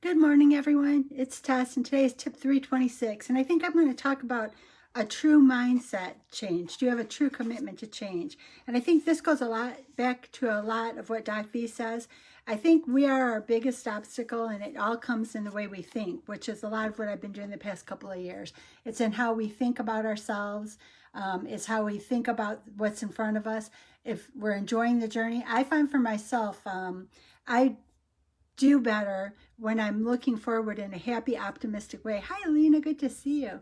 Good morning, everyone. It's Tess, and today is tip 326. And I think I'm going to talk about a true mindset change. Do you have a true commitment to change? And I think this goes a lot back to a lot of what Doc V says. I think we are our biggest obstacle, and it all comes in the way we think, which is a lot of what I've been doing the past couple of years. It's in how we think about ourselves. It's how we think about what's in front of us. If we're enjoying the journey, I find for myself, I do better when I'm looking forward in a happy, optimistic way. Hi, Alina, good to see you.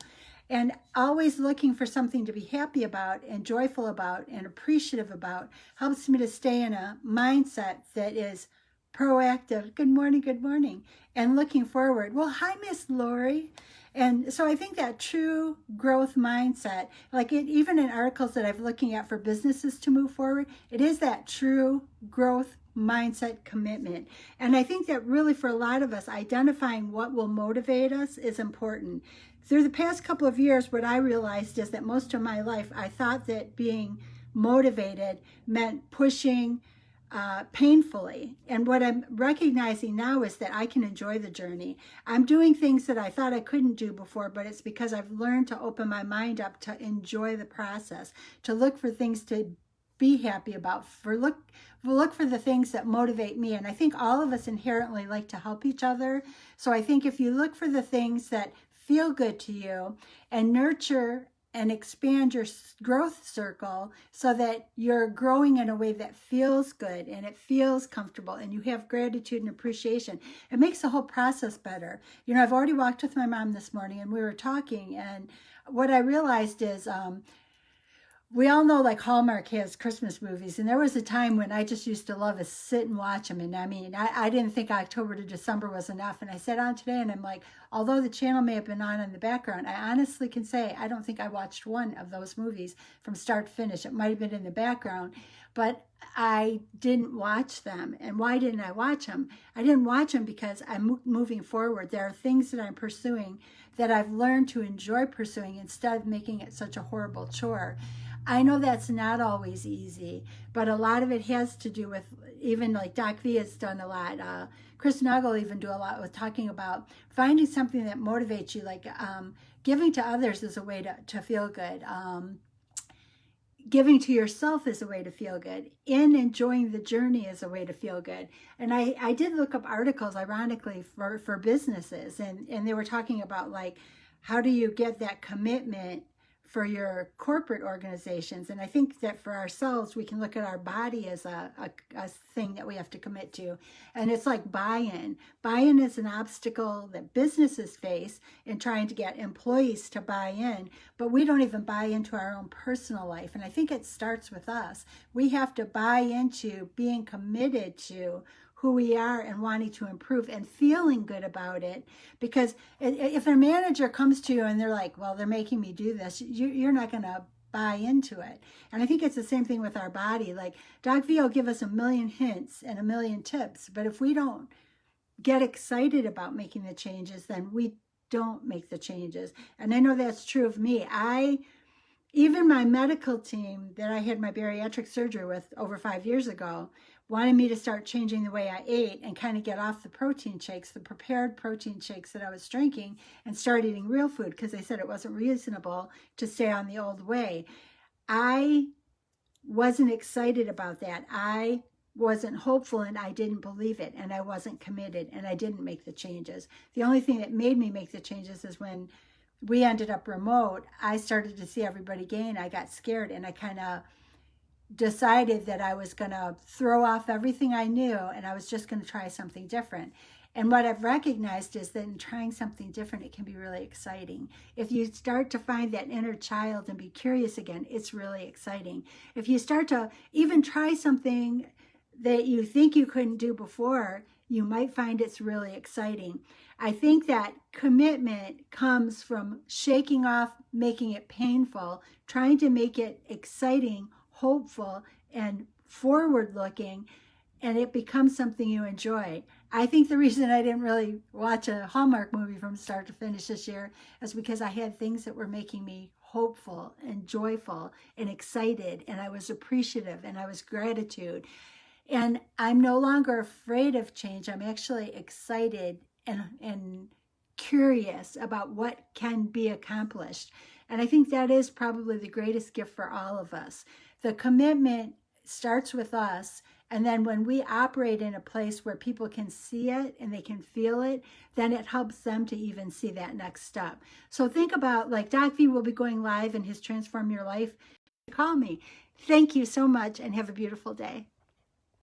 And always looking for something to be happy about and joyful about and appreciative about helps me to stay in a mindset that is proactive. Good morning. And looking forward. Well, hi, Miss Lori. And so I think that true growth mindset, even in articles that I'm looking at for businesses to move forward, it is that true growth mindset commitment. And I think that really for a lot of us, identifying what will motivate us is important. Through the past couple of years, what I realized is that most of my life, I thought that being motivated meant pushing painfully. And what I'm recognizing now is that I can enjoy the journey. I'm doing things that I thought I couldn't do before, but it's because I've learned to open my mind up to enjoy the process, to look for things to be happy about, look for the things that motivate me. And I think all of us inherently like to help each other. So I think if you look for the things that feel good to you and nurture and expand your growth circle so that you're growing in a way that feels good and it feels comfortable and you have gratitude and appreciation, it makes the whole process better. You know, I've already walked with my mom this morning and we were talking, and what I realized is we all know like Hallmark has Christmas movies, and there was a time when I just used to love to sit and watch them. And I mean, I didn't think October to December was enough. And I sat on today and I'm like, although the channel may have been on in the background, I honestly can say I don't think I watched one of those movies from start to finish. It might have been in the background, but I didn't watch them. And why didn't I watch them? I didn't watch them because I'm moving forward. There are things that I'm pursuing that I've learned to enjoy pursuing instead of making it such a horrible chore. I know that's not always easy, but a lot of it has to do with, even like Doc V has done a lot. Chris Nuggle even do a lot with talking about finding something that motivates you, like giving to others is a way to feel good. Giving to yourself is a way to feel good. In enjoying the journey is a way to feel good. And I did look up articles, ironically, for businesses, and they were talking about like, how do you get that commitment for your corporate organizations? And I think that for ourselves, we can look at our body as a thing that we have to commit to. And it's like buy-in. Buy-in is an obstacle that businesses face in trying to get employees to buy in, but we don't even buy into our own personal life. And I think it starts with us. We have to buy into being committed to who we are and wanting to improve and feeling good about it. Because if a manager comes to you and they're like, well, they're making me do this, you're not going to buy into it. And I think it's the same thing with our body. Like Doc V will give us a million hints and a million tips, but if we don't get excited about making the changes, then we don't make the changes. And I know that's true of me. Even my medical team that I had my bariatric surgery with over 5 years ago wanted me to start changing the way I ate and kind of get off the protein shakes, the prepared protein shakes that I was drinking, and start eating real food because they said it wasn't reasonable to stay on the old way. I wasn't excited about that. I wasn't hopeful and I didn't believe it and I wasn't committed and I didn't make the changes. The only thing that made me make the changes is when we ended up remote, I started to see everybody gain. I got scared and I kind of decided that I was going to throw off everything I knew and I was just going to try something different. And what I've recognized is that in trying something different, it can be really exciting. If you start to find that inner child and be curious again, it's really exciting. If you start to even try something that you think you couldn't do before, you might find it's really exciting. I think that commitment comes from shaking off, making it painful, trying to make it exciting, hopeful, and forward-looking, and it becomes something you enjoy. I think the reason I didn't really watch a Hallmark movie from start to finish this year is because I had things that were making me hopeful and joyful and excited, and I was appreciative, and I was gratitude. And I'm no longer afraid of change. I'm actually excited and curious about what can be accomplished. And I think that is probably the greatest gift for all of us. The commitment starts with us. And then when we operate in a place where people can see it and they can feel it, then it helps them to even see that next step. So think about, like, Doc V will be going live in his Transform Your Life. Call me. Thank you so much and have a beautiful day.